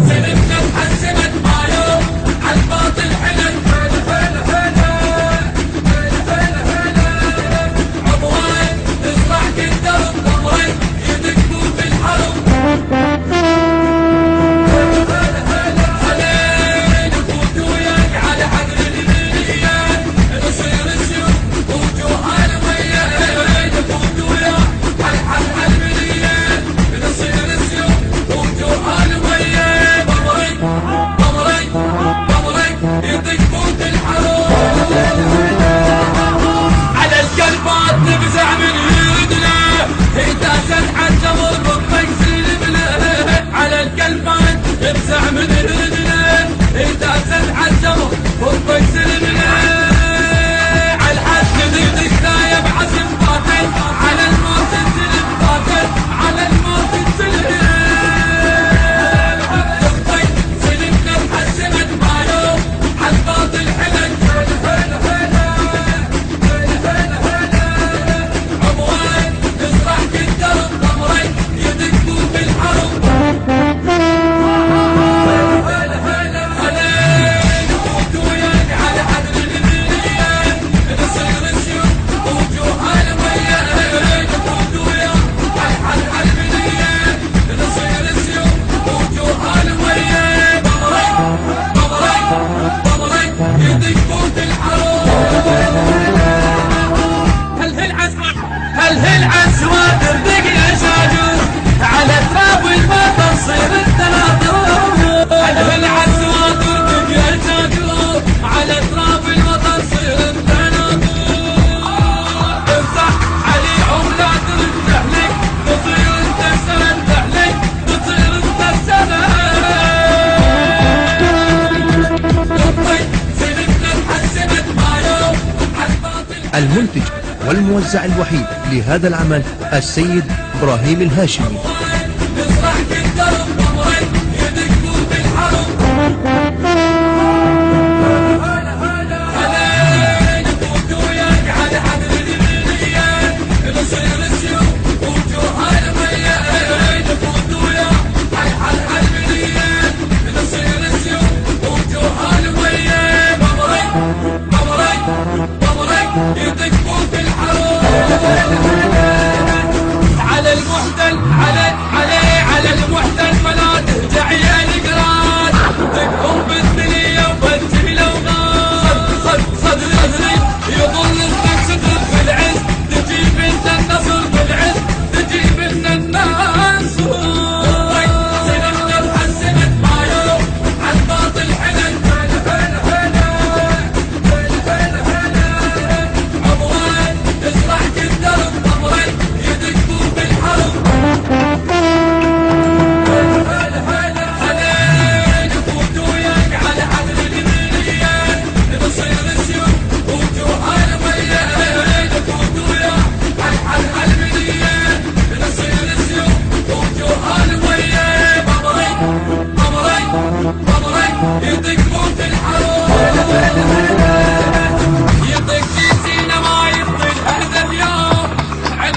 سلمنا اتحسمت معايا عالباطل حلت هلا هلا هلا هلا هلا عمرك تصبح قدام ضمرك يدقوا في الحرب هلا هلا هلا نفوت وياك على حقل المليان نصير السيوف وجوهان وياك نفوت وياك على حقل المليان نصير السيوف وجوهان وياك ضمرك ضمرك ضمرك يدقوا في الحرب على القلبات نفزع من يدنا اهتزت حتى مربطك سلمنا على القلبات نفزع من يدنا اهتزت حتى مربطك سلمنا على الحد نديك نايم عزم باطل على الموت السلم باطل على الموت السلم تخطيك سلمنا اتحسمت معايا عالباطل حلك هلا هلا هلا هلا عمرك تصبح قدام ضمرك يدقوا في الحرب هلا هلا هلا نفوت وياك على حقل المليان نصير السيوف وجوهان وياك نفوت وياك على حقل المليان نصير السيوف وجوهان وياك ضمرك ضمرك ضمرك يدقوا في الحرب هل عسواد ردق يا شاجور على تراب المطر صير التناطر هل عسواد ردق يا شاجور على تراب المطر صير التناطر امسح علي عملات التهلك تصير انت السند تهلك تصير انت السند سلمنا اتحسمت معايا عالباطل المنتج والموزع الوحيد لهذا العمل السيد إبراهيم الهاشمي.